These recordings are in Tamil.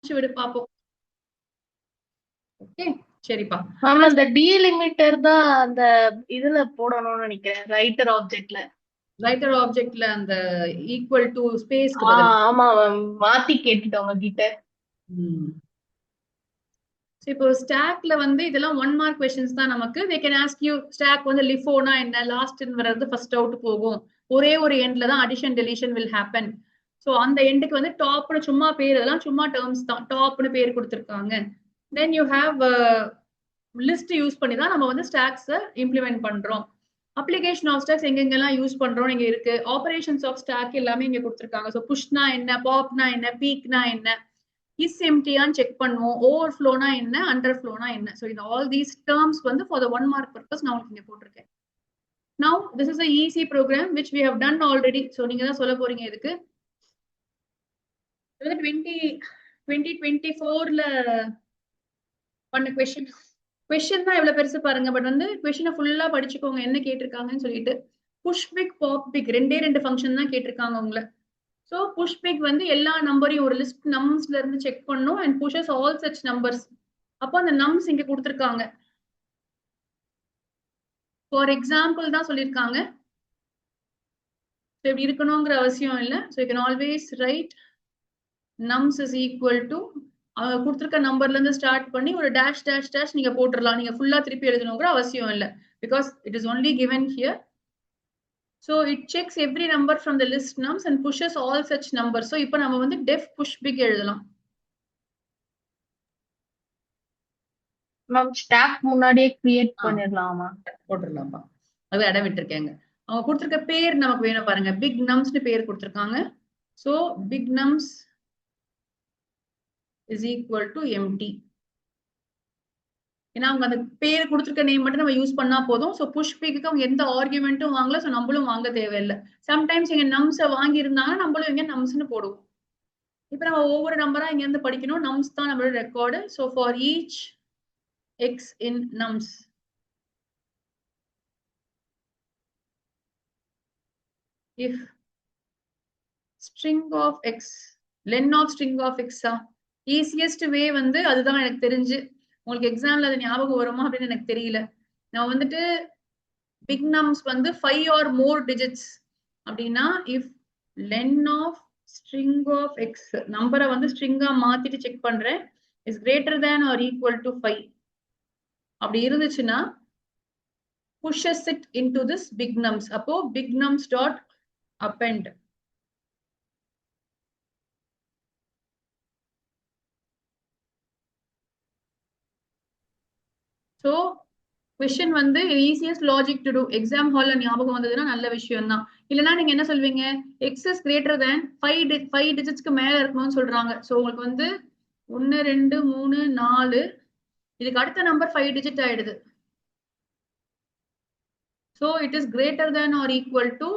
காமிச்சு விடு பாப்போம். ஓகே சரிப்பா. மேம் அந்த டீலிமிட்டர் தான் அந்த இதுல போடணும்னு நினைக்கிறேன், ரைட்டர் ஆப்ஜெக்ட்ல. ரைட்டர் ஆப்ஜெக்ட்ல அந்த ஈக்குவல் டு ஸ்பேஸ்க்கு பதில். ஆமா மேம், மாத்தி கேட்டுட்டோம் உங்ககிட்ட. இப்போ ஸ்டாக்ல வந்து இதெல்லாம் 1 மார்க் கொஸ்டின்ஸ் தான் நமக்கு. they can ask you stack வந்து லிஃபோனா என்ன, லாஸ்ட் இன் வர்றது ஃபர்ஸ்ட் அவுட் போகும். ஒரே ஒரு எண்ட்ல தான் addition deletion will happen. So அந்த எண்டுக்கு வந்து டாப்னு சும்மா பேர், இதெல்லாம் சும்மா டேர்ம்ஸ் தான், டாப்னு பேர் கொடுத்திருக்காங்க. then you have list use பண்ணி தான் நம்ம வந்து ஸ்டாக்ஸ் இம்ப்ளிமெண்ட் பண்றோம். அப்ளிகேஷன் ஆஃப் ஸ்டாக்ஸ் எங்கெங்கெல்லாம் யூஸ் பண்றோம் இங்க இருக்கு. ஆபரேஷன்ஸ் ஆஃப் ஸ்டாக் எல்லாமே இங்க கொடுத்திருக்காங்க. சோ புஷ்னா என்ன, பாப்னா என்ன, பீக்னா என்ன, இஸ் எம்டியான்னு செக் பண்ணுவோம், ஓவர்ஃப்ளோனா என்ன, அண்டர்ஃப்ளோனா என்ன. ஸோ இந்த ஆல் தீஸ் டேர்ம்ஸ் வந்து ஃபார் த 1 மார்க் பர்பஸ் நான் உங்களுக்கு இங்க போட்டிருக்கேன். Now this is a easy program which we have done already. ஸோ நீங்க தான் சொல்ல போறீங்க இதுக்கு. இது வந்து 2024ல பண்ண கொஸ்டின். கொஸ்டின் தான் எவ்வளவு பெருசு பாருங்க. பட் வந்து கொஸ்டினை ஃபுல்லா படிச்சுக்கோங்க என்ன கேட்டிருக்காங்கன்னு சொல்லிட்டு. புஷ் பிக் பாப் பிக் ரெண்டே ஃபங்க்ஷன் தான் கேட்டிருக்காங்க உங்களை. ஸோ புஷ் பிக் வந்து எல்லா நம்பரையும் ஒரு லிஸ்ட் நம்ஸ்ல இருந்து செக் பண்ணும் அண்ட் புஷஸ் ஆல் சச் நம்பர்ஸ். அப்போ அந்த நம்ஸ் இங்க கொடுத்திருக்காங்க. ஃபார் எக்ஸாம்பிள் தான் சொல்லியிருக்காங்க. இப்படி இருக்கணுங்கிற அவசியம் இல்லை. So you can always right nums is equal to கொடுத்துருக்க நம்பர்ல இருந்து ஸ்டார்ட் பண்ணி ஒரு டேஷ் டேஷ் டேஷ் நீங்க போட்டுடலாம். நீங்க ஃபுல்லா திருப்பி எழுதணுங்கிற அவசியம் இல்லை. Because it is only given here. So it checks every number from the list nums and pushes all such numbers. So இப்போ நம்ம வந்து def push big எழுதலாம். மேம் ஸ்டாக் முன்னாடியே கிரியேட் பண்ணிடலாமா? போட்டுடலாம்ப்பா. அது இடம் விட்டுருக்கேங்க. அவங்க கொடுத்திருக்க பேர் நமக்கு வேணும் பாருங்க. பிக் நம்ஸ்னு பேர் கொடுத்திருக்காங்க. So big nums is equal to empty. ஏன்னா அவங்க அந்த பேர் கொடுத்திருக்க நேம் மட்டும் நம்ம யூஸ் பண்ணா போதும். ஸோ புஷ் பிக்கு அவங்க எந்த ஆர்குமெண்ட்டும் வாங்கல. ஸோ நம்மளும் வாங்க தேவையில்லை. சம்டைம்ஸ் இங்க நம்ஸை வாங்கி இருந்தாங்கன்னா நம்மளும் இங்க நம்ஸ்னு போடுவோம். இப்ப நம்ம ஒவ்வொரு நம்பரா இங்க இருந்து படிக்கணும். நம்ஸ் தான் நம்மளோட record. So for each X in nums, if string of x, len of string of x easiest way வந்து அதுதான் எனக்கு தெரிஞ்சு. உங்களுக்கு எக்ஸாம்ல அது ஞாபகம் வருமா அப்படின்னு எனக்கு தெரியல. நான் வந்துட்டு பிக் நம்ஸ் வந்து 5 or more digits அப்படின்னா if len of string of x நம்பரை வந்து ஸ்ட்ரிங்கா மாத்திட்டு செக் பண்றேன் is greater than or equal to 5 அப்படி இருந்துச்சுன்னா pushes it into this big nums. அப்போ big nums dot append. So question வந்து easiest logic to do. Exam ஹால்ல ஞாபகம் வந்ததுன்னா நல்ல விஷயம் தான். இல்லைன்னா நீங்க என்ன சொல்வீங்க, எக்ஸ் இஸ் கிரேட்டர் தேன் 5 டிஜிட்ஸ்க்கு மேல இருக்கணும்னு சொல்றாங்க. ஸோ உங்களுக்கு வந்து 1 2 3 4 இதுக்கு அடுத்த நம்பர் 5 டிஜிட் ஆயிடுது. So it is greater than or equal to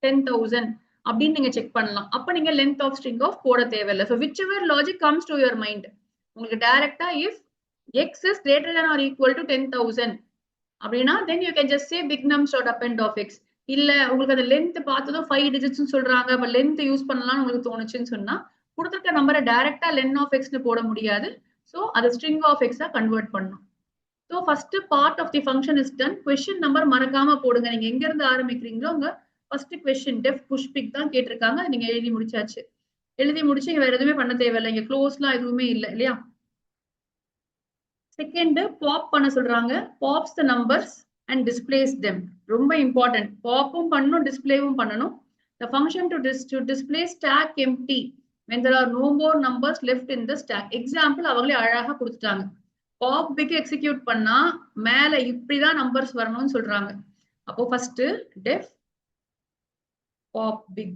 10,000 அப்படின்னு நீங்க செக் பண்ணலாம். அப்ப நீங்க லென்த் ஆஃப் ஸ்ட்ரிங் ஆஃப் போட தேவையில்லை. So which ever logic comes to your mind. உங்களுக்கு டைரக்டா if X is greater than or equal to 10,000 அப்படின்னா then you can just say big nums dot append of x. இல்ல உங்களுக்கு அந்த லென்த் பார்த்ததும் 5 டிஜிட்ஸ் சொல்றாங்க, அப்ப லென்த் யூஸ் பண்ணலாம்னு உங்களுக்கு தோணுச்சுன்னு சொன்னா கொடுத்துருக்க நம்பரை டைரக்டா லென் ஆஃப் எக்ஸ்னு போட முடியாது. ஸோ அதை ஸ்ட்ரிங் ஆஃப் எக்ஸா கன்வெர்ட் பண்ணும். So first part of the function is done. Question number மறக்காம போடுங்க. நீங்க எங்க இருந்து ஆரம்பிக்கிறீங்களோ உங்க first question def push big தான் கேட்டிருக்காங்க. நீங்க எழுதி முடிச்சாச்சு. எழுதி முடிச்சு வேற எதுவுமே பண்ண தேவையில்லை. இங்க க்ளோஸ்லாம் எதுவுமே இல்லை இல்லையா. செகண்ட் பாப் பண்ண சொல்றாங்க. Pops the numbers and displays them. ரொம்ப இம்பார்ட்டன்ட். பாப்பும் பண்ணணும், டிஸ்பிளேவும் பண்ணணும். The function to display stack empty when there are no more numbers left in the stack. Example அவங்களே அழகா கொடுத்துட்டாங்க. பாப் பிக் எக்ஸிக்யூட் பண்ணா மேல இப்படிதான் நம்பர்ஸ் வரணும்னு சொல்றாங்க. அப்போ ஃபர்ஸ்ட் டெஃப் பாப் பிக்.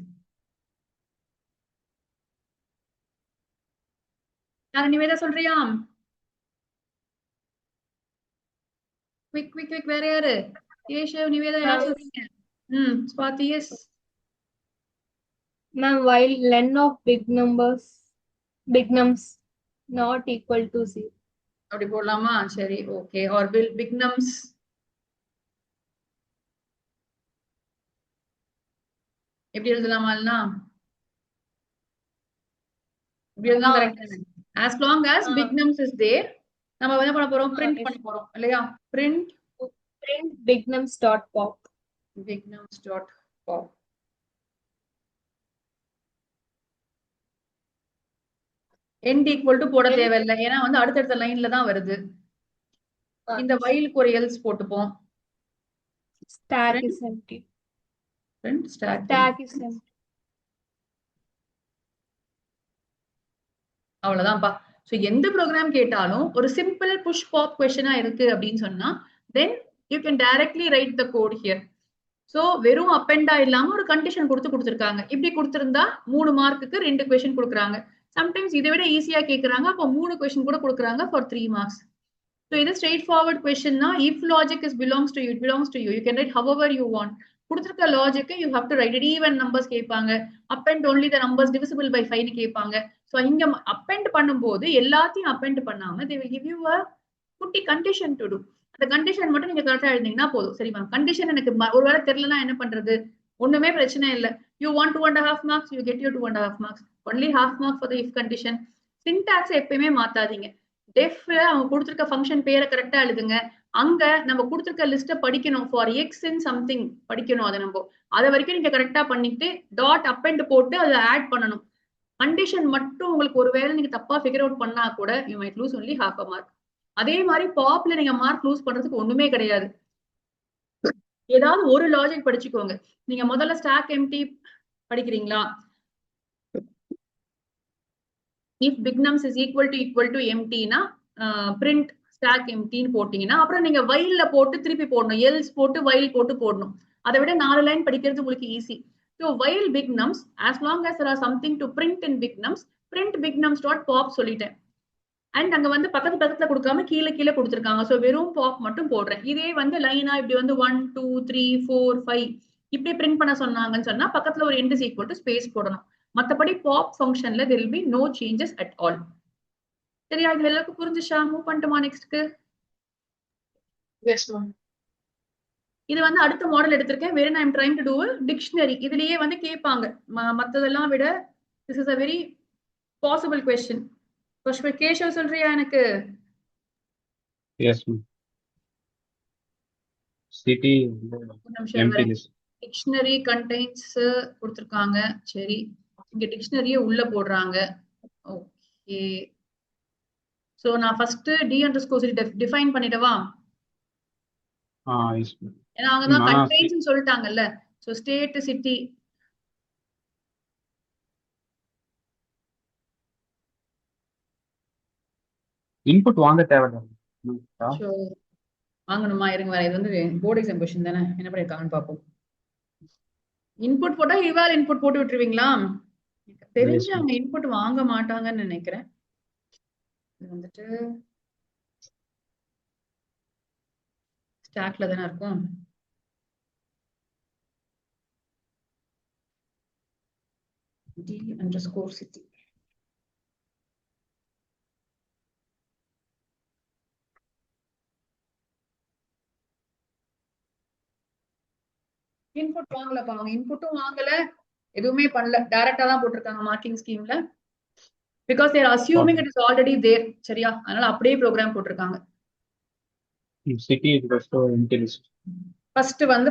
யார் நிவேதா சொல்றியா? Quick quick quick. வேற யாரு? கேஷவ், நிவேதா, யார் சொல்றீங்க? Swathi yes. Ma'am while len of big nums not equal to 0. அப்படி போடலாமா? சரி ஓகே. ஆர் பிக் நம்ஸ் எப்படி எழுதலாமா? இப்படி இருந்தா correct. as long as big nums is there, நம்ம என்ன பண்ண போறோம், print பண்ண போறோம் இல்லையா? print bignums.pop. bignums.pop. end equal to போட தேவையில்லை, ஏன்னா வந்து அடுத்தடுத்த லைன்ல தான் வருது. இந்த whileக்கு ஒரு else போட்டுப்போம். stack is empty. print stack is empty. அவ்வளவுதான்ப்பா. ஸோ எந்த ப்ரோக்ராம் கேட்டாலும் ஒரு சிம்பிள் புஷ் பாப் கொஸ்டினா இருக்கு அப்படின்னு சொன்னா then you can directly write the code here. So வெறும் அப்பெண்டா இல்லாம ஒரு கண்டிஷன் கொடுத்துருக்காங்க. இப்படி கொடுத்திருந்தா 3 மார்க்குக்கு 2 கொஸ்டின் கொடுக்குறாங்க. சம்டைம்ஸ் இதை விட ஈஸியா கேட்கறாங்க, அப்போ 3 கொஸ்டின் கூட கொடுக்குறாங்க ஃபார் 3 மார்க்ஸ். ஸோ இது ஸ்ட்ரெயிட் ஃபார்வர்ட் கொஸ்டின்னா if logic is belongs to you, it belongs to you, you can write however you want. கொடுத்துருக்க logic you have to write it. Even numbers கேட்பாங்க, append only the numbers divisible by 5 கேட்பாங்க. ஸோ இங்க அப்பெண்ட் பண்ணும்போது எல்லாத்தையும் அப்பெண்ட் பண்ணாம they will give you a குட்டி கண்டிஷன் டு டு. அந்த கண்டிஷன் மட்டும் நீங்க கரெக்டா எழுதிங்கன்னா போதும். சரி மேம், கண்டிஷன் எனக்கு ஒருவேளை தெரியலன்னா என்ன பண்றது? ஒண்ணுமே பிரச்சனை இல்லை. you want 2.5 marks, you get your 2.5 marks. only half mark for the if condition. syntax எப்பயுமே மாத்தாதீங்க. டெஃப்ல அவங்க கொடுத்துருக்க ஃபங்க்ஷன் பேரை கரெக்டா எழுதுங்க. அங்க நம்ம கொடுத்துருக்க லிஸ்ட படிக்கணும். ஃபார் எக்ஸ் இன் சம்திங் படிக்கணும். அதை நம்ம அதை வரைக்கும் நீங்க கரெக்டா பண்ணிட்டு டாட் அப்பெண்ட் போட்டு அதை ஆட் பண்ணணும். கண்டிஷன் மட்டும் உங்களுக்கு ஒருவேளை நீங்க தப்பா ஃபிகர் அவுட் பண்ணா கூட you might loose only half a mark. அதே மாதிரி பாப்ல நீங்க மார்க் லூஸ் பண்றதுக்கு ஒண்ணுமே கிடையாது. ஏதாவது ஒரு லாஜிக் படிச்சுக்கோங்க. நீங்க முதல்ல ஸ்டாக் எம்டி படிக்கிறீங்களா, if bignums is equal to emptyனா print stack emptyன்னு போட்டீங்கன்னா அப்புறம் நீங்க whileல போட்டு திருப்பி போடணும், else போட்டு while போட்டு போடணும். அதை விட 4 லைன் படிக்கிறது உங்களுக்கு easy. So while bignums, as long as there are something to print in bignums, print bignums.pop சொல்லிட்டேன். அண்ட் அங்க வந்து பக்கத்துல கொடுக்காம கீழே கொடுத்துருக்காங்க. ஸோ வெறும் பாப் மட்டும் போடுறேன். இதே வந்து லைனா இப்படி வந்து 1 2 3 4 5 இப்படி பிரிண்ட் பண்ண சொன்னாங்கன்னு சொன்னா பக்கத்துல ஒரு end is equal to space போடணும். மத்தபடி பாப் ஃபங்க்ஷன்ல there will be no changes at all. சரியா? இது எல்லாருக்கும் புரிஞ்சுச்சா? மூவ் பண்ணிட்டுமா நெக்ஸ்ட்க்கு? Yes ma'am. இது வந்து அடுத்த மாடல் எடுத்திருக்கேன். வேற நான் ட்ரைங் டு டூ டிக்ஷனரி. இதுலயே வந்து கேட்பாங்க மத்ததெல்லாம் விட this is a very possible question. Keshav சொல்றியா எனக்கு? Yes, ma'am. City empty list. Dictionary contains கொடுத்திருக்காங்க. சரி, இங்க டிக்ஷனரியே உள்ள போடுறாங்க. ஓகே, சோ நான் ஃபர்ஸ்ட் d_c டிஃபைன் பண்ணிடவா? Yes, ma'am. ஏன்னா அவங்க தான் கண்டெய்ன்ஸ் சொல்லிட்டாங்கல்ல. சோ ஸ்டேட் சிட்டி இன்புட் வாங்க தேவையில்லை. வாங்கணுமா? இருங்க வர. இது வந்து போர்டு எக்ஸாம் கொஸ்டின் தானே, என்ன பண்ணிருக்காங்கன்னு பாப்போம். இன்புட் போட்டா இவால் இன்புட் போட்டு விட்டுருவீங்களா? தெரிஞ்சு அவங்க இன்புட் வாங்க மாட்டாங்கன்னு நினைக்கிறேன். இது வந்துட்டு ஸ்டாக்ல தானே இருக்கும். d_city input வாங்கலப்பா. அவங்க இன்புட்டும் வாங்கல, எதுவுமே பண்ணல, டைரக்டா தான் போட்டிருக்காங்க மார்க்கிங் ஸ்கீம்ல. Because they're assuming it is already there. சரியா? அதனால அப்படியே ப்ரோக்ராம் போட்டிருக்காங்க. City is just empty list.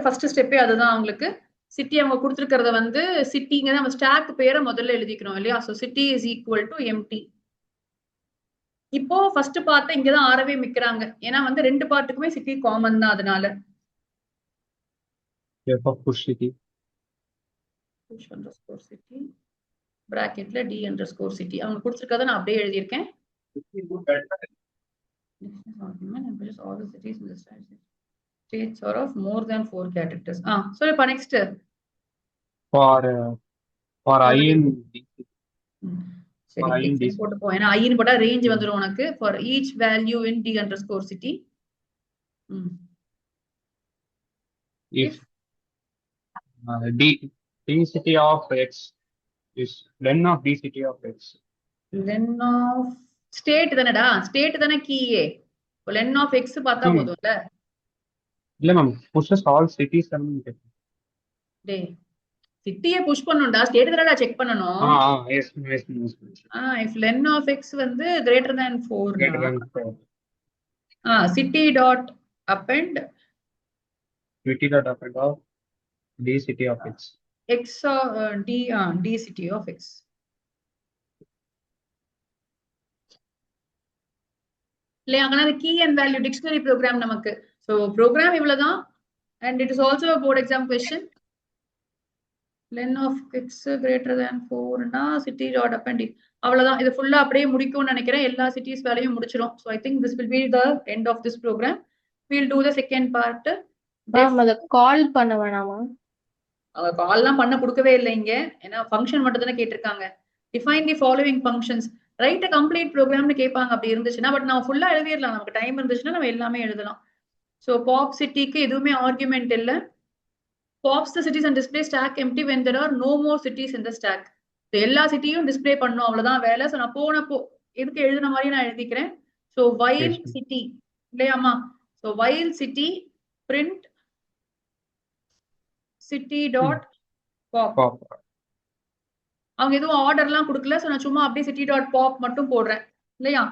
First ஸ்டெப்பே அதுதான் அவங்களுக்கு. சிட்டி அவங்க கொடுத்துருக்கிறத வந்து சிட்டிங்க நம்ம ஸ்டாக் பேரை முதல்ல எழுதிக்கிறோம் இல்லையா? So city is equal to empty. இப்போ ஃபர்ஸ்ட் பார்ட் இங்கதான் ஆரவே மிக்கிறாங்க, ஏன்னா வந்து 2 பார்ட்டுக்குமே சிட்டி காமன் தான். அதனால push city city பிராக்கெட்ல d_city அவங்க கொடுத்திருக்கத நான் அப்படியே எழுதியிருக்கேன். all the cities in the states are of more than 4 characters. சொல்லுப்பா நெக்ஸ்ட். for I in சரி போட்டு போ, ஏன்னா i ன்னு போட்டா ரேஞ்ச் வந்துரும் உனக்கு. for each value in d_city if d_city of x is len of d_city of x. len of state தானடா, ஸ்டேட் தானே கீயே. len of x பார்த்தா போதும்ல. இல்ல மேம், pushes all cities. டேய் சிட்டியை புஷ் பண்ணணும்டா, ஸ்டேட் தானடா செக் பண்ணணும். yes, yes, yes. If len of x வந்து greater than 4 Greater னா than 4. city dot append City dot append of d city of x. x d city of x. இல்லையா, அங்கே key and value dictionary program நமக்கு. ஸோ ப்ரோக்ராம் இவ்வளவுதான். And it is also board exam question. len of x greater than 4 னா city dot append. அவ்வளவுதான். இது ஃபுல்லா அப்படியே முடிக்கும்னு நினைக்கிறேன். எல்லா சிட்டிஸ் வேலையும் முடிச்சிடும். So I think this will be the end of this program. we'll do the second part. Ma'am அதை கால் பண்ண வேணாமா? அவங்க கால்லாம் பண்ண கொடுக்கவே இல்லை இங்க. ஏன்னா ஃபங்க்ஷன் மட்டும் தானே கேட்டிருக்காங்க. Define the following functions, write complete ப்ரோக்ராம்னு கேட்பாங்க அப்படி இருந்துச்சுன்னா. பட் நம்ம ஃபுல்லா எழுதிடலாம், நமக்கு டைம் இருந்துச்சுன்னா நம்ம எல்லாமே எழுதலாம். ஸோ பாப் சிட்டிக்கு எதுவுமே ஆர்குமெண்ட் இல்லை. Pops the cities and display stack empty when there are no more cities in the stack. எல்லா சிட்டியும் டிஸ்பிளே பண்ணும், அவ்வளவுதான் வேலை. ஸோ நான் போனப்போ எதுக்கு எழுதுன மாதிரி நான் எழுதிக்கிறேன். ஸோ வைல் சிட்டி இல்லையாமா. So while city print city dot pop. அவங்க எதுவும் ஆர்டர்லாம் கொடுக்கல. ஸோ நான் சும்மா அப்படியே சிட்டி டாட் பாப் மட்டும் போடுறேன் இல்லையா.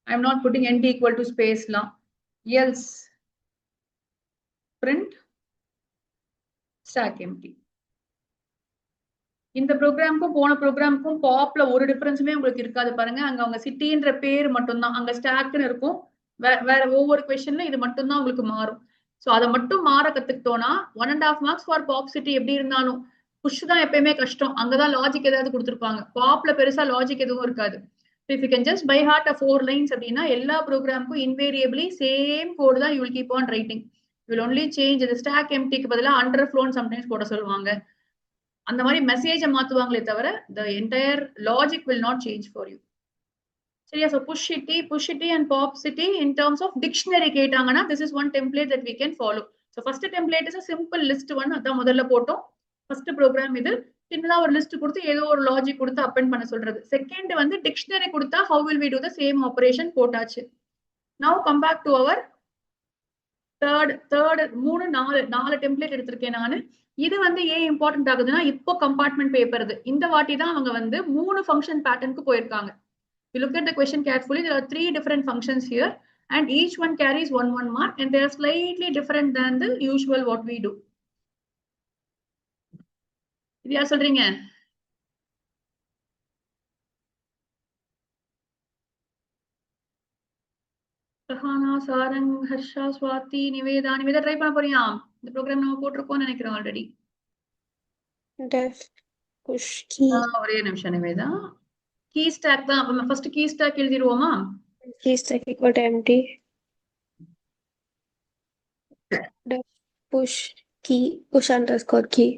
I am not putting end equal to ஸ்பேஸ்லாம். Else print stack empty. இந்த ப்ரோக்ராமுக்கும் போன ப்ரோக்ராமுக்கும் பாப்ல ஒரு டிஃபரன்ஸுமே உங்களுக்கு இருக்காது பாருங்க. அங்க அவங்க சிட்டின்ற பேர் மட்டும்தான், அங்க ஸ்டாக்னு இருக்கும். வேற ஒவ்வொரு கொஸ்டின்ல இது மட்டும்தான் உங்களுக்கு மாறும். ஸோ அதை மட்டும் மாற கத்துக்கிட்டோம்னா 1.5 marks ஃபார் பாப் சிட்டி. எப்படி இருந்தாலும் புஷ் தான் எப்பயுமே கஷ்டம், அங்கதான் லாஜிக் ஏதாவது கொடுத்துருப்பாங்க. பாப்ல பெருசா லாஜிக் எதுவும் இருக்காது. If you can just by heart 4 lines அப்படின்னா எல்லா ப்ரோக்ராமுக்கும் இன்வேரியபிளி சேம் கோடு தான் you will keep on writing. You will only change இந்த ஸ்டாக் எம்டிக்கு பதிலாக அண்டர்ஃப்ளோன்னு சம்டைம்ஸ் போட சொல்லுவாங்க. அந்த மாதிரி மெசேஜை மாத்துவாங்களே தவிர the entire logic will not change for you. சரியா. so push city and pop city in terms of dictionary கேட்டாங்கன்னா this is one template that we can follow. so first template is a simple list one, அதான் முதல்ல போட்டோம். first program இது சின்னதா ஒரு லிஸ்ட் கொடுத்து ஏதோ ஒரு லாஜிக் கொடுத்து அப்பெண்ட் பண்ண சொல்றது. செகண்ட் வந்து டிக்ஷனரி கொடுத்தா how will we do the same operation போட்டாச்சு. now come back to our third 4 template எடுத்திருக்கேன் நானு. இது வந்து ஏன் இம்பார்ட்டன்ட் ஆகுதுன்னா, இப்போ கம்பார்ட்மெண்ட் பேப்பர் இது. இந்த வாட்டி தான் அவங்க வந்து 3 ஃபங்க்ஷன் பேட்டர்னுக்கு போயிருக்காங்க. You look at the question carefully, there are 3 different functions here and each one carries 1 mark and they are slightly different than the usual what we do. இது யார் சொல்றீங்க? சஹானா, சாரங், ஹர்ஷா, ஸ்வாதி, நிவேதா ட்ரை பண்ண போறியா? இந்த ப்ரோக்ராம் நம்ம போட்டிருக்கோம்னு நினைக்கிறோம் ஆல்ரெடி. ஒரே நிமிஷம் நிவேதா. கீ ஸ்டாக் தான் ஃபர்ஸ்ட். கீ ஸ்டாக் எழுதிடுவோமா? key stack equal to empty. push underscore key.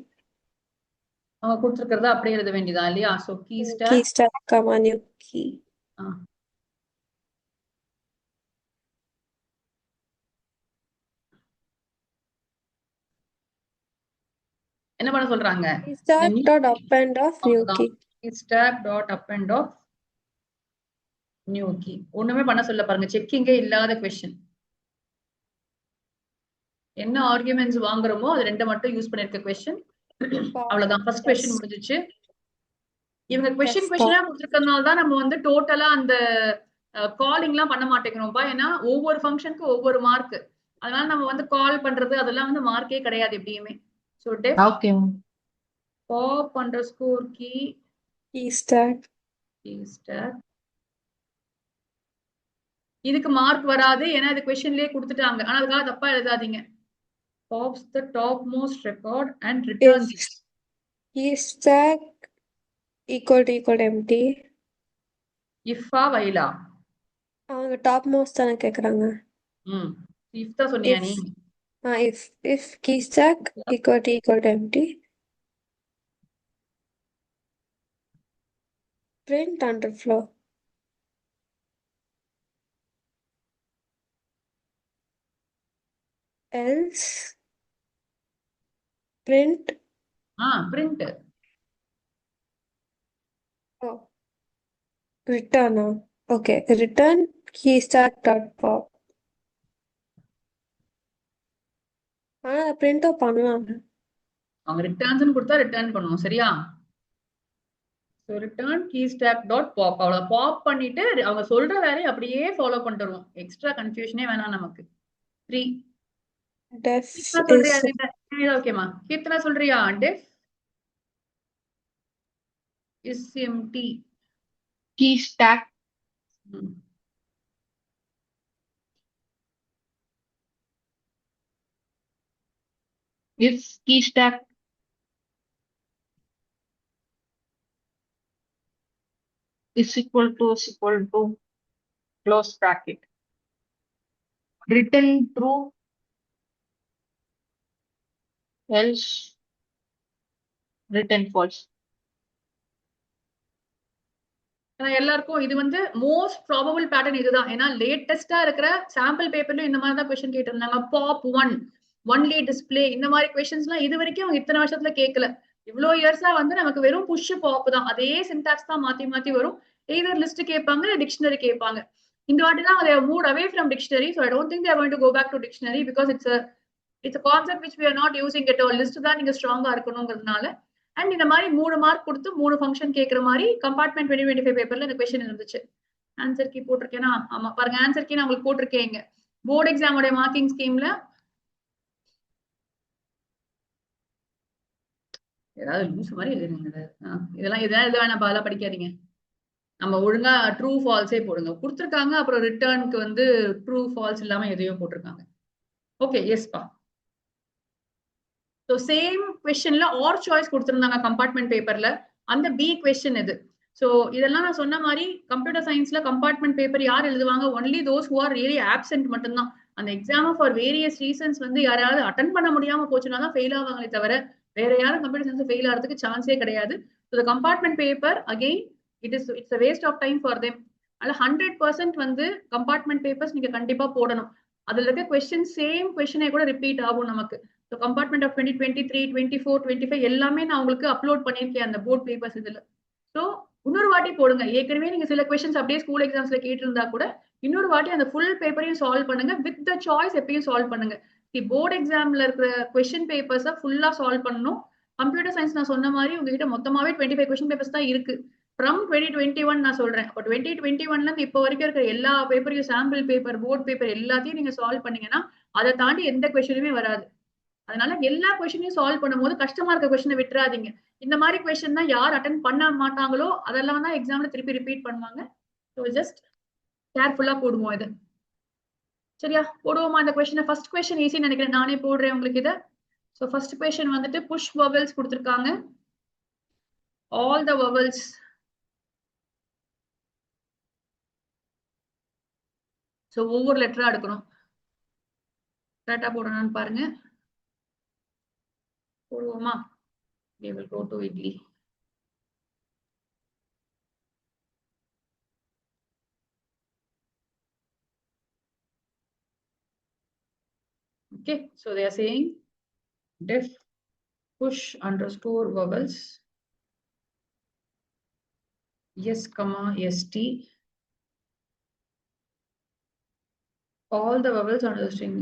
அவங்க கொடுத்திருக்கிறத அப்படியே எழுத வேண்டியதா இல்லையா? So key stack comma new key. என்ன பண்ண சொல்றாங்க? key stack dot append of new key. key stack dot append of new key. ஒண்ணுமே பண்ண சொல்ல பாருங்க, செக்கிங்கே இல்லாத கொஸ்டின். என்ன ஆர்குமெண்ட்ஸ் வாங்குறோமோ அது ரெண்டு மட்டும் யூஸ் பண்ணிருக்க கொஸ்டின். அவ்வளவுதான், ஃபர்ஸ்ட் கொஸ்டின் முடிஞ்சிச்சு. இவங்க கொஸ்டினா கொடுத்திருக்கிறதுனால தான் நம்ம வந்து டோட்டலா அந்த காலிங்லாம் பண்ண மாட்டேங்கிறோம்ப்பா. ஏன்னா ஒவ்வொரு ஃபங்க்ஷனுக்கு ஒவ்வொரு மார்க். அதனால நம்ம வந்து கால் பண்றது அதெல்லாம் வந்து மார்க்கே கிடையாது எப்படியுமே. So def pop underscore key stack. இதுக்கு மார்க் வராது, ஏன்னா இது கொஸ்டின்லயே கொடுத்துட்டாங்க. ஆனா அதுக்காக தப்பா எழுதாதீங்க. pops the topmost record and returns key stack equal to empty. if while அவங்க டாப் மோஸ்ட் தான கேக்குறாங்க. if தான் சொன்னியா நீ? if key stack equal to empty, print underflow. else print return. okay, return key stack dot pop. ஆனா print பண்ணலாம். அவங்க ரிட்டர்ன்ஸ் கொடுத்தா ரிட்டர்ன் பண்ணுவோம் சரியா. So return key stack dot pop, அவ்வளோ பாப் பண்ணிட்டு அவங்க சொல்ற வேலையை அப்படியே ஃபாலோ பண்ணிட்டு வருவோம். எக்ஸ்ட்ரா கன்ஃபியூஷனே வேணாம் நமக்கு. 3 Def கீர்த்தனா சொல்றியா? is ஓகேமா, கீர்த்தனா சொல்றியா? Def is empty. Key stack if key stack is equal to close bracket. Return true, else return false. எல்லாருக்கும் இது வந்து மோஸ்ட் ப்ராபபிள் பேட்டர்ன் இதுதான். ஏன்னா லேட்டஸ்டா இருக்கிற சாம்பிள் பேப்பர்ல இந்த மாதிரி தான் கொஸ்டின் கேட்டிருந்தாங்க. பாப் 1 ஒன்லி டிஸ்பிளே இந்த மாதிரி கொஸ்டின்ஸ் எல்லாம் இது வரைக்கும் அவங்க இத்தனை வருஷத்துல கேட்கல. இவ்வளவு இயர்ஸா வந்து நமக்கு வெறும் புஷ் பாப் தான், அதே சின்டாக்ஸ் தான் மாத்தி மாத்தி வரும். எய்தர் லிஸ்ட் கேட்பாங்க, டிக்ஷனரி கேட்பாங்க. இந்த வாட்டி தான் they moved away from dictionary, so I don't think they are going to go back to dictionary because it's a concept which we are not using at all. List தான் நீங்க ஸ்ட்ராங்கா இருக்கணுங்கிறதுனால. அண்ட் இந்த மாதிரி 3 மார்க் கொடுத்து 3 ஃபங்க்ஷன் கேட்கற மாதிரி கம்பார்ட்மெண்ட் 2025 பேப்பர்ல இந்த கொஸ்டின் இருந்துச்சு. ஆன்சர் கீ போட்டிருக்கேன்னா ஆமா பாருங்க, ஆன்சர் கீ நான் உங்களுக்கு போட்டிருக்கேங்க. போர்டு எக்ஸாமோட மார்க்கிங் ஸ்கீம்ல ஏதாவது லூஸ் மாதிரி எழுதுறீங்க. இதெல்லாம் எழுத வேணாம், பாலா படிக்காதீங்க. நம்ம ஒழுங்கா ட்ரூ ஃபால்ஸே போடுங்க. கொடுத்துருக்காங்க, அப்புறம் ரிட்டர்னுக்கு வந்து ட்ரூ ஃபால்ஸ் இல்லாம எதையோ போட்டிருக்காங்க. ஓகே, எஸ்பா. ஸோ சேம் கொஸ்டின்ல ஆர் சாய்ஸ் கொடுத்துருந்தாங்க கம்பார்ட்மெண்ட் பேப்பர்ல, அந்த பி கொஸ்டின் இது. ஸோ இதெல்லாம் நான் சொன்ன மாதிரி கம்ப்யூட்டர் சயின்ஸ்ல கம்பார்ட்மெண்ட் பேப்பர் யார் எழுதுவாங்க? Only those who are really absent மட்டும்தான். அந்த எக்ஸாம் ஃபார் வேரியஸ் ரீசன்ஸ் வந்து யாராவது அட்டன் பண்ண முடியாம போச்சுன்னா தான் ஃபெயில் ஆவாங்களே தவிர வேற யாரும் கம்ப்யூட்டர் சயின்ஸ் ஃபெயில் ஆகிறதுக்கு சான்ஸே கிடையாது. So the compartment paper again it's a waste of time for them. அதில் 100% வந்து கம்பார்ட்மெண்ட் பேப்பர்ஸ் நீங்க கண்டிப்பா போடணும். அதுல இருக்க கொஸ்டின் சேம் கொஸ்டினே கூட ரிப்பீட் ஆகும் நமக்கு. ஸோ கம்பார்ட்மெண்ட் ஆஃப் 2023, 24, 25 எல்லாமே நான் உங்களுக்கு அப்லோட் பண்ணியிருக்கேன் அந்த போர்ட் பேப்பர்ஸ் இதுல. ஸோ இன்னொரு வாட்டி போடுங்க. ஏற்கனவே நீங்க சில கொஸ்டின்ஸ் அப்படியே ஸ்கூல் எக்ஸாம்ஸ்ல கேட்டிருந்தா கூட இன்னொரு வாட்டி அந்த ஃபுல் பேப்பரையும் சால்வ் பண்ணுங்க. வித் த சாய்ஸ் எப்பயும் சால்வ் பண்ணுங்க. போர்டு எக்ஸாம்ல இருக்கிற கொஸ்டின் பேப்பர்ஸை ஃபுல்லா சால்வ் பண்ணணும். கம்ப்யூட்டர் சயின்ஸ் நான் சொன்ன மாதிரி உங்ககிட்ட மொத்தமாவே 25 கொஸ்டின் பேப்பர்ஸ் தான் இருக்கு ஃப்ரம் 2021 நான் சொல்றேன். அப்போ 2021ல இருந்து இப்போ வரைக்கும் இருக்கிற எல்லா பேப்பரையும், சாம்பிள் பேப்பர், போர்ட் பேப்பர் எல்லாத்தையும் நீங்க சால்வ் பண்ணீங்கன்னா அதை தாண்டி எந்த கொஸ்டினுமே வராது. அதனால எல்லா கொஸ்டினையும் சால்வ் பண்ணும்போது கஷ்டமா இருக்க கொஸ்டினை விட்டுறாதீங்க. இந்த மாதிரி கொஸ்டின் தான் யார் அட்டன் பண்ண மாட்டாங்களோ அதெல்லாம் தான் எக்ஸாம்ல திருப்பி ரிப்பீட் பண்ணுவாங்க. ஸோ ஜஸ்ட் கேர்ஃபுல்லா போடுவோம் இது. சரியா, போடுவோமா இந்த கொஸ்டினை? ஃபர்ஸ்ட் கொஸ்டின் ஈஸின்னு நினைக்கிறேன், நானே போடுறேன் உங்களுக்கு இதை. ஸோ ஃபர்ஸ்ட் கொஸ்டின் வந்துட்டு புஷ் வவல்ஸ் கொடுத்துருக்காங்க. ஆல் த வவல்ஸ் ஸோ ஒவ்வொரு லெட்டரா எடுக்கணும். கரெக்டா போடணும்னு பாருங்க. போடுவோமா? We will go to Idli. Okay, so they are saying def push underscore vowels yes comma st all the vowels under the string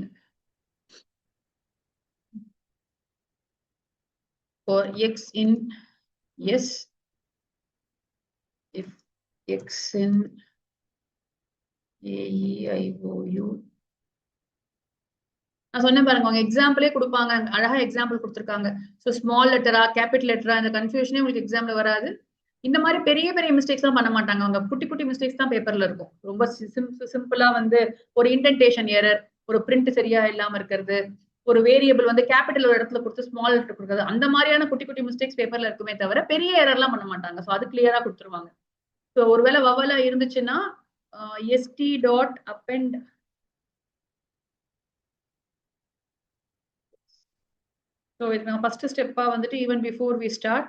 for x in yes if x in a e i o u. நான் சொன்னேன் பாருங்க, அவங்க எக்ஸாம்பிளே கொடுப்பாங்க, அழகா எக்ஸாம்பிள் கொடுத்துருக்காங்க. ஸோ ஸ்மால் லெட்டரா கேபிட்டல் லெட்டரா இந்த கன்ஃபியூஷனே உங்களுக்கு எக்ஸாம்ல வராது. இந்த மாதிரி பெரிய பெரிய மிஸ்டேக்ஸ் எல்லாம் பண்ண மாட்டாங்க. அவங்க குட்டி குட்டி மிஸ்டேக்ஸ் தான் பேப்பர்ல இருக்கும். ரொம்ப சிம்பிளா வந்து ஒரு இன்டென்டேஷன் எரர், ஒரு பிரிண்ட் சரியா இல்லாம இருக்கிறது, ஒரு வேரியபிள் வந்து கேபிட்டல் ஒரு இடத்துல கொடுத்து ஸ்மால் லெட்டர் கொடுக்குறது, அந்த மாதிரியான குட்டி குட்டி மிஸ்டேக்ஸ் பேப்பர்ல இருக்குமே தவிர பெரிய எரர்லாம் பண்ண மாட்டாங்க. ஸோ அது கிளியரா கொடுத்துருவாங்க. ஸோ ஒருவேளை வவலா இருந்துச்சுன்னா எஸ்டி டாட் அப்பெண்ட் So இது first step வந்துட்டு even before we start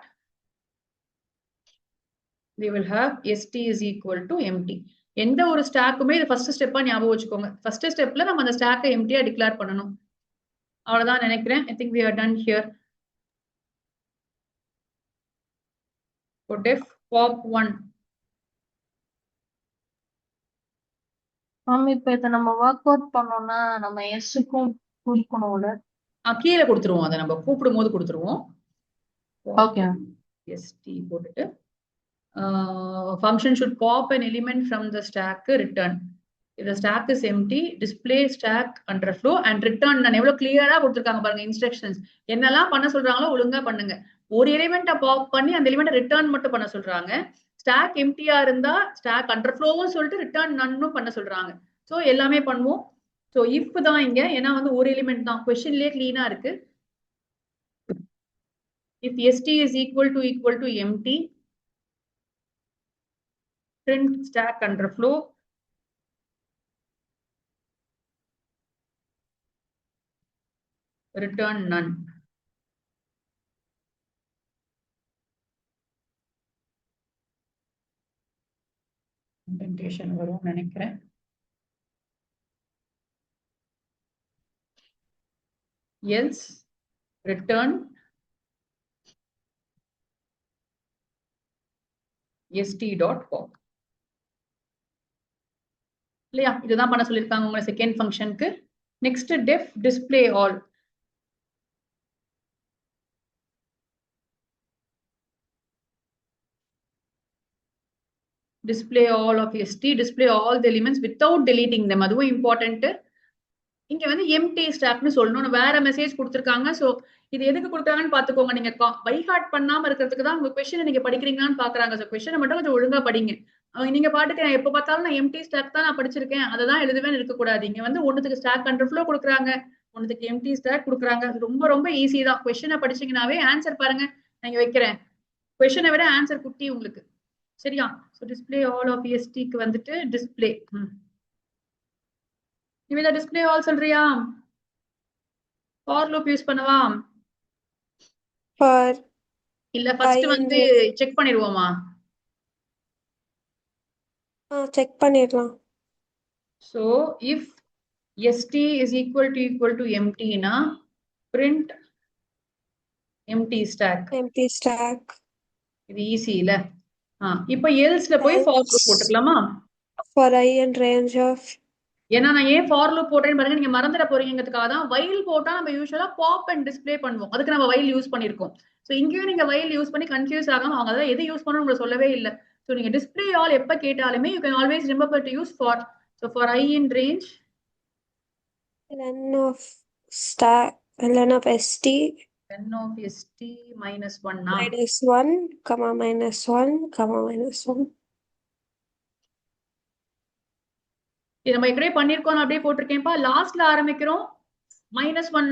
we will have st is equal to empty. எந்த ஒரு ஸ்டாக்குமே இது ஃபர்ஸ்ட் ஸ்டெப்பா ஞாபகம் வச்சுக்கோங்க. ஃபர்ஸ்ட் ஸ்டெப்ல நம்ம அந்த ஸ்டாக்கை எம்டியா டிக்ளேர் பண்ணணும். அவ்வளவுதான் நினைக்கிறேன். I think we are done here. For def pop 1 இப்ப இதை நம்ம ஒர்க் அவுட் பண்ணோம்னா நம்ம எஸ்க்கும் கொடுக்கணும்ல, கீழே கொடுத்துருவோம். அதை நம்ம கூப்பிடும் போது கொடுத்துருவோம். Okay. ST போட்டுட்டு function should pop an element from the stack return. If the stack is empty, display stack underflow and return. நான் எவ்வளவு கிளியரா கொடுத்திருக்காங்க பாருங்க இன்ஸ்ட்ரக்ஷன்ஸ். என்னெல்லாம் பண்ண சொல்றாங்களோ ஒழுங்கா பண்ணுங்க. ஒரு எலிமெண்ட்டை பாப் பண்ணி அந்த எலிமெண்ட்டை ரிட்டர்ன் மட்டும் பண்ண சொல்றாங்க. ஸ்டாக் எம்டியா இருந்தா ஸ்டாக் அண்டர்ஃப்ளோவும் சொல்லிட்டு ரிட்டர்ன் நன்னும் பண்ண சொல்றாங்க. ஸோ எல்லாமே பண்ணுவோம். ஸோ இஃப் தான் இங்க ஏன்னா வந்து ஒரு எலிமெண்ட் தான் கொஸ்டின்லேயே கிளீனா இருக்கு. If ST is equal to empty, print stack underflow, return none. Indentation வரும் நினைக்கிறேன். Else return st.pop. இல்லையா இதுதான் பண்ண சொல்லியிருக்காங்க உங்க செகண்ட் ஃபங்க்ஷனுக்கு. Next def display all. Display all of st, display all the elements without deleting them. அதுவும் இம்பார்ட்டன்ட். இங்க வந்து எம்டி ஸ்டாக்னு சொல்லணும். வேற மெசேஜ் கொடுத்துருக்காங்க. ஸோ இது எதுக்கு கொடுக்குறாங்கன்னு பாத்துக்கோங்க. நீங்க பை ஹார்ட் பண்ணாம இருக்கிறதுக்கு தான் உங்க கொஸ்டின் நீங்க படிக்கிறீங்களான்னு பாக்குறாங்க. ஸோ கொஸ்டினை மட்டும் கொஞ்சம் ஒழுங்கா படிங்க. நீங்க பாட்டுக்கு எப்ப பார்த்தாலும் நான் எம்டி ஸ்டாக் தான் நான் படிச்சிருக்கேன் அதை தான் எழுதுவேன்னு இருக்கக்கூடாது. இங்க வந்து ஒண்ணுத்துக்கு ஸ்டாக் அண்டர்ஃப்ளோ கொடுக்குறாங்க, ஒண்ணுத்துக்கு எம்டி ஸ்டாக் கொடுக்குறாங்க. ரொம்ப ரொம்ப ஈஸி தான். கொஸ்டினை படிச்சீங்கன்னாவே ஆன்சர் பாருங்க. நான் வைக்கிறேன் கொஸ்டினை விட ஆன்சர் குட்டி உங்களுக்கு. சரியா? ஸோ டிஸ்பிளே ஆல் ஆஃப் எஸ்டிக்கு வந்துட்டு டிஸ்பிளே இவ டிஸ்பிளே ஆல் சொல்றியா? ஃபார் லூப் யூஸ் பண்ணவா For இல்ல ஃபர்ஸ்ட் I வந்து and செக் பண்ணிடுவோமா? check பண்ணிடலாம். So if st is equal to empty na print empty stack. Empty stack. இது ஈஸி இல்ல? இப்போ எல்ஸ்ல போய் ஃபார் லூப் போட்டுக்கலாமா? For I and range of. ஏன்னா நான் ஏன் ஃபார் லூப் போட்டேன்னு பாருங்க, நீங்க மறந்துட போறீங்கிறதுக்காக தான். வைல் போட்டா நம்ம யூஸ்வலா பாப் அண்ட் டிஸ்ப்ளே பண்ணுவோம். அதுக்கு நம்ம வைல் யூஸ் பண்ணிருக்கோம். ஸோ இங்கேயும் நீங்க வைல் யூஸ் பண்ணி கன்ஃபியூஸ் ஆகாம அவங்க அதான் எது யூஸ் பண்ணணும் உங்களுக்கு சொல்லவே இல்லை. ஸோ நீங்க டிஸ்ப்ளே ஆல் எப்ப கேட்டாலுமே you can always remember to use for. So for I in range Len of stack. Len of st. Len of st minus 1 minus 1, comma minus 1, comma minus 1. இது நம்ம ஏற்கனவே பண்ணிருக்கோம். அப்படியே போட்டிருக்கேன்ப்பா. லாஸ்ட்ல ஆரம்பிக்கிறோம். -1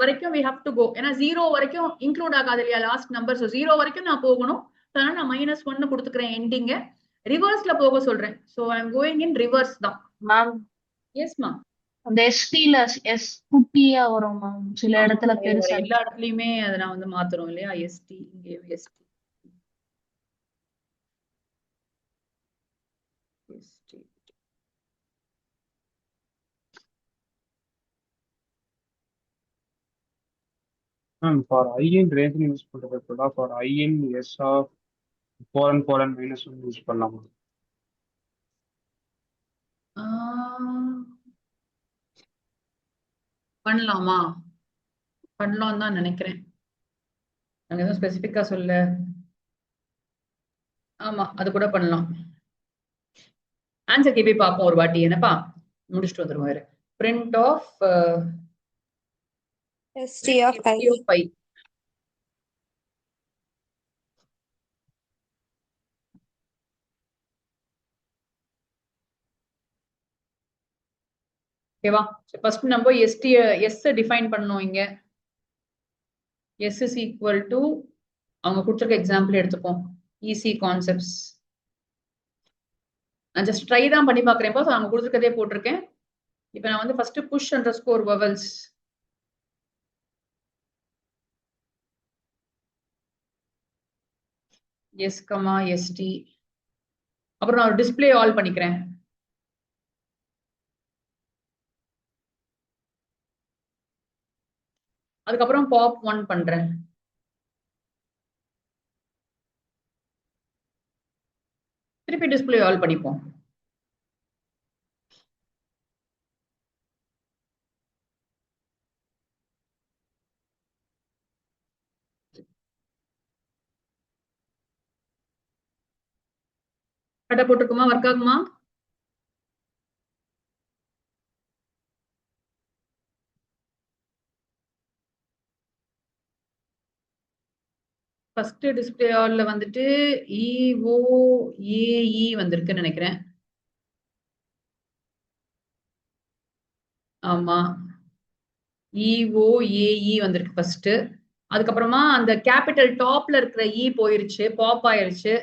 வரைக்கும் we have to go. ஏன்னா 0 வரைக்கும் இன்க்ளூட் ஆகாது இல்லையா லாஸ்ட் நம்பர். ஸோ 0 வரைக்கும் நான் போகணும். அதனால நான் -1 கொடுத்துக்கிறேன் எண்டிங்க. ரிவர்ஸ்ல போக சொல்றேன். So I am going in reverse தான். Ma'am yes ma'am. அந்த எஸ்டில எஸ் குட்டியா வரும் மேம், சில இடத்துல பெருசா. எல்லா இடத்துலயுமே அதை நான் வந்து மாத்துறோம் இல்லையா? எஸ்டி இங்கே ST ST For I in range use பண்றதுக்கு for I in S of 4 and 4 and -1 use பண்ணலாமா? பண்ணலாமா? பண்ணலாம் தான் நினைக்கிறேன். நாங்க எதுவும் ஸ்பெசிபிக்கா சொல்ல. ஆமா அது கூட பண்ணலாம். ஆன்சர் கேபி பார்ப்போம் ஒரு வாட்டி. என்னப்பா முடிச்சுட்டு வந்துருவாரு. Print of st of I. ஓகேவா? ஃபர்ஸ்ட் நம்ம எஸ் டிஃபைன் பண்ணோம். இங்க எஸ் இஸ் ஈக்குவல் டு அவங்க கொடுத்துருக்க எக்ஸாம்பிள் எடுத்துப்போம். Easy concepts. நான் ஜஸ்ட் ட்ரை தான் பண்ணி பாக்குறேன்ப்பா. அவங்க கொடுத்துருக்கதே போட்டிருக்கேன். இப்போ நான் வந்து first push underscore vowels S comma ST. அப்புறம் நான் ஒரு டிஸ்பிளே ஆல் பண்ணிக்கிறேன். அதுக்கப்புறம் பாப் 1 பண்றேன். திருப்பி டிஸ்பிளே ஆல் பண்ணிப்போம். கரெக்டா போட்டிருக்குமா? ஒர்க் ஆகுமா? ஃபர்ஸ்ட் டிஸ்பிளே ஆல்ல வந்துட்டு EOAE வந்திருக்குன்னு நினைக்கிறேன். ஆமா, EOAE வந்திருக்கு ஃபர்ஸ்ட். அதுக்கப்புறமா அந்த கேபிட்டல் டாப்ல இருக்கிற போயிருச்சு, பாப் ஆயிருச்சு.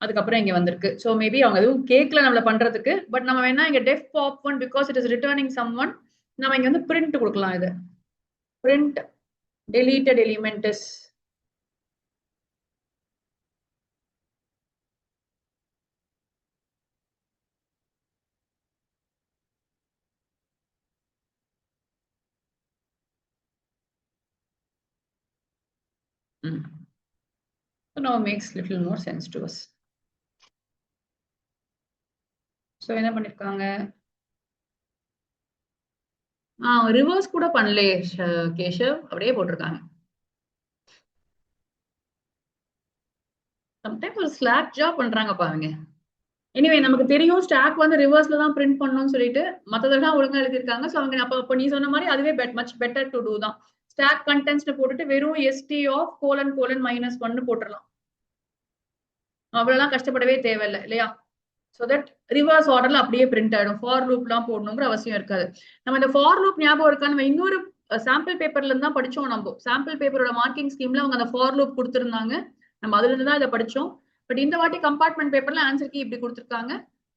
அதுக்கப்புறம் இங்க வந்திருக்கு. ஸோ மேபி அவங்க எதுவும் கேட்கல நம்மள பண்றதுக்கு. பட் நம்ம வேணா இங்க def pop one because it is returning some one, நம்ம இங்க வந்து பிரிண்ட் கொடுக்கலாம். இது print deleted elements So now makes little more sense to us. So என்ன பண்ணிருக்காங்க? ரிவர்ஸ் கூட பண்ணலையே கேஷவ், அப்படியே போட்டிருக்காங்க. சம்டைம்ஸ் ஒரு ஸ்லாக் ஜாப் பண்றாங்க பாருங்க. எனிவே நமக்கு தெரியும் ஸ்டாக் வந்து ரிவர்ஸ்ல தான் பிரிண்ட் பண்ணணும்னு சொல்லிட்டு, மற்றதெல்லாம் ஒழுங்கா எழுதிருக்காங்க. ஸோ அவங்க அப்போ நீ சொன்ன மாதிரி அதுவே மச் பெட்டர் டு டூ தான். ஸ்டாக் கண்டென்ட்ஸ் போட்டுட்டு வெறும் ST ஆஃப் ::-1 போட்டுடலாம். அவ்வளவுதான் கஷ்டப்படவே தேவையில்லை இல்லையா? ஸோ தட் ரிவர்ஸ் ஆர்டர்ல அப்படியே பிரிண்ட் ஆயிடும். ஃபார் லூப்லாம் போடணுங்கிற அவசியம் இருக்காது. நம்ம இந்த ஃபார் லூப் ஞாபகம் இருக்கா? நம்ம இன்னொரு சாம்பிள் பேப்பர்ல இருந்து தான் படிச்சோம். நம்ம சாம்பிள் பேப்பரோட மார்க்கிங் ஸ்கீம்ல அவங்க அந்த ஃபார் லூப் கொடுத்துருந்தாங்க. நம்ம அதுல இருந்து தான் இதை படிச்சோம். பட் இந்த வாட்டி கம்பார்ட்மெண்ட் பேப்பர்ல ஆன்சர் கீ இப்படி கொடுத்துருக்காங்க.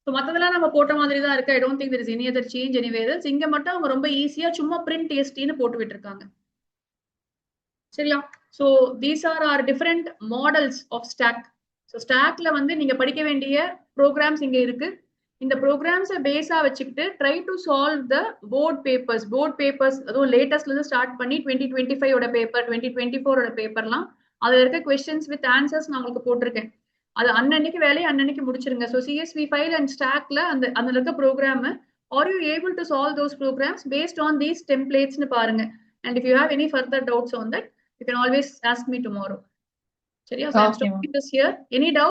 ஸோ மற்றதெல்லாம் நம்ம போட்ட மாதிரி தான் இருக்கு. I don't think there is any other change anyway. இங்க மட்டும் அவங்க ரொம்ப ஈஸியா சும்மா பிரிண்ட் STன்னு போட்டு விட்டுருக்காங்க. சரியா? So these are are different models of stack. So ஸ்டாக்ல வந்து நீங்க படிக்க வேண்டிய ப்ரோக்ராம்ஸ் இங்க இருக்கு. இந்த ப்ரோக்ராம்ஸை பேஸா வச்சுக்கிட்டு try to solve the board papers அதுவும் லேட்டஸ்ட்ல இருந்து ஸ்டார்ட் பண்ணி 2025 பேப்பர் 2024 பேப்பர்லாம் அதுல இருக்க கொஸ்டின்ஸ் வித் ஆன்சர்ஸ் நான் உங்களுக்கு போட்டிருக்கேன். அது அன்னன்னைக்கு வேலையை அன்னன்னைக்கு முடிச்சிருங்க. ஸோ CSV ஃபைல் அண்ட் ஸ்டாக்ல அந்த இருக்க program are you able to solve those programs based on these டெம்ப்ளேட்ஸ்னு பாருங்க. And if you have any further doubts on that you can always ask me tomorrow. சரியா? So I'm stopping this here. Any doubt?